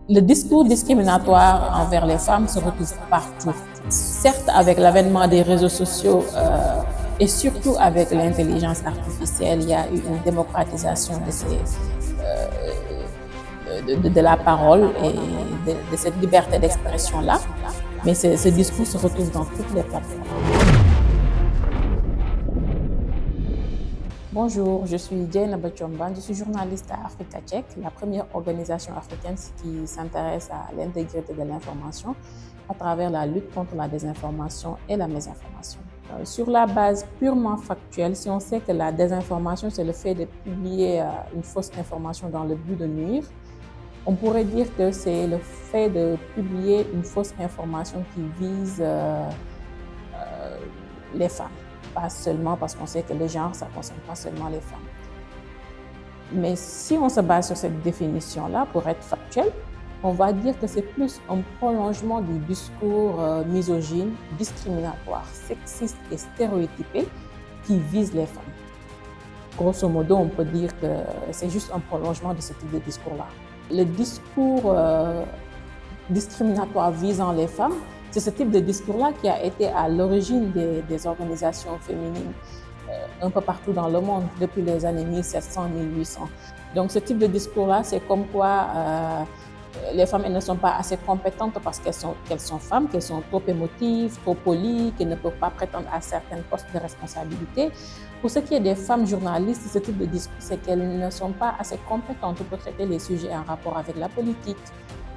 Le discours discriminatoire envers les femmes se retrouve partout. Certes, avec l'avènement des réseaux sociaux et surtout avec l'intelligence artificielle, il y a eu une démocratisation de la parole et de cette liberté d'expression-là. Mais ce discours se retrouve dans toutes les plateformes. Bonjour, je suis Diana Bachomban, je suis journaliste à Africa Check, la première organisation africaine qui s'intéresse à l'intégrité de l'information à travers la lutte contre la désinformation et la mésinformation. Sur la base purement factuelle, si on sait que la désinformation, c'est le fait de publier une fausse information dans le but de nuire, on pourrait dire que c'est le fait de publier une fausse information qui vise les femmes. Pas seulement parce qu'on sait que le genre, ça ne concerne pas seulement les femmes. Mais si on se base sur cette définition-là, pour être factuel, on va dire que c'est plus un prolongement du discours misogyne, discriminatoire, sexiste et stéréotypé qui vise les femmes. Grosso modo, on peut dire que c'est juste un prolongement de ce type de discours-là. Le discours discriminatoire visant les femmes, c'est ce type de discours-là qui a été à l'origine des organisations féminines un peu partout dans le monde depuis les années 1700-1800. Donc ce type de discours-là, c'est comme quoi les femmes elles ne sont pas assez compétentes parce qu'elles sont femmes, qu'elles sont trop émotives, trop polies, qu'elles ne peuvent pas prétendre à certains postes de responsabilité. Pour ce qui est des femmes journalistes, ce type de discours, c'est qu'elles ne sont pas assez compétentes pour traiter les sujets en rapport avec la politique,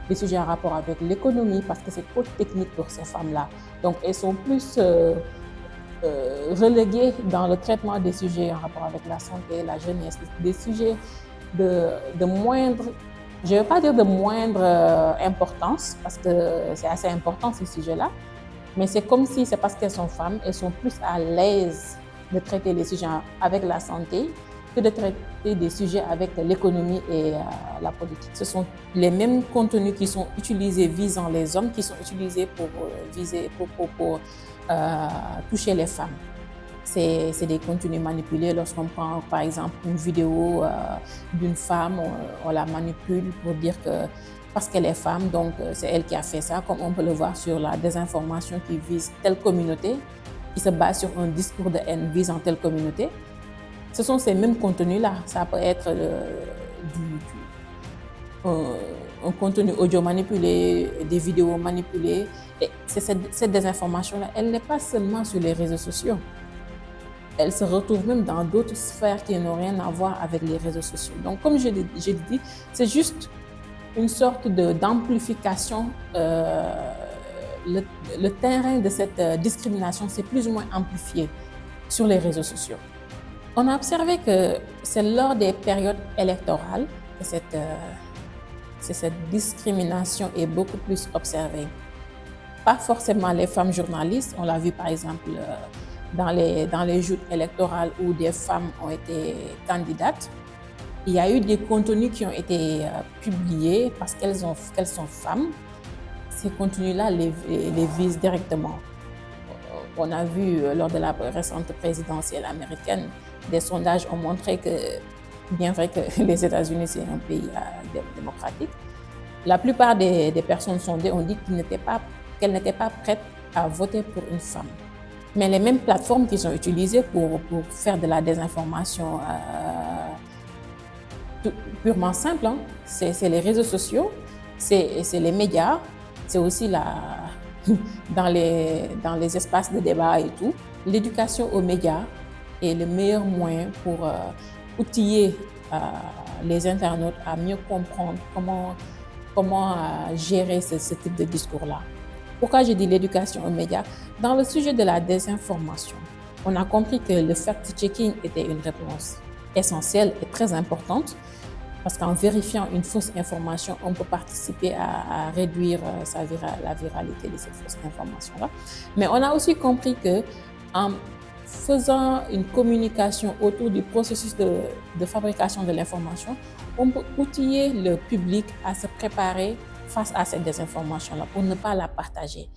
les sujets en rapport avec l'économie, parce que c'est trop technique pour ces femmes-là. Donc, elles sont plus reléguées dans le traitement des sujets en rapport avec la santé, la jeunesse, des sujets de moindre, je ne vais pas dire de moindre importance, parce que c'est assez important ces sujets-là, mais c'est comme si c'est parce qu'elles sont femmes, elles sont plus à l'aise de traiter les sujets avec la santé que de traiter des sujets avec l'économie et la politique. Ce sont les mêmes contenus qui sont utilisés visant les hommes qui sont utilisés pour toucher les femmes. C'est des contenus manipulés. Lorsqu'on prend par exemple une vidéo d'une femme, on la manipule pour dire que parce qu'elle est femme, donc c'est elle qui a fait ça, comme on peut le voir sur la désinformation qui vise telle communauté, qui se base sur un discours de haine visant telle communauté. Ce sont ces mêmes contenus-là. Ça peut être un contenu audio manipulé, des vidéos manipulées. Et cette désinformation-là, elle n'est pas seulement sur les réseaux sociaux. Elle se retrouve même dans d'autres sphères qui n'ont rien à voir avec les réseaux sociaux. Donc, comme je l'ai dit, c'est juste une sorte d'amplification. Le terrain de cette discrimination s'est plus ou moins amplifié sur les réseaux sociaux. On a observé que c'est lors des périodes électorales que cette discrimination est beaucoup plus observée. Pas forcément les femmes journalistes, on l'a vu par exemple dans les joutes électorales où des femmes ont été candidates. Il y a eu des contenus qui ont été publiés parce qu'elles sont femmes. Ces contenus-là les visent directement. On a vu lors de la récente présidentielle américaine, des sondages ont montré que, bien vrai que les États-Unis c'est un pays démocratique, la plupart des personnes sondées ont dit qu'elles n'étaient pas prêtes à voter pour une femme. Mais les mêmes plateformes qui sont utilisées pour faire de la désinformation purement simple, hein, c'est les réseaux sociaux, c'est les médias, c'est aussi dans les espaces de débat et tout. L'éducation aux médias est le meilleur moyen pour outiller les internautes à mieux comprendre comment gérer ce type de discours-là. Pourquoi je dis l'éducation aux médias? Dans le sujet de la désinformation, on a compris que le fact-checking était une réponse essentielle et très importante parce qu'en vérifiant une fausse information, on peut participer à réduire la viralité de cette fausse information-là. Mais on a aussi compris qu'en faisant une communication autour du processus de fabrication de l'information, on peut outiller le public à se préparer face à cette désinformation-là pour ne pas la partager.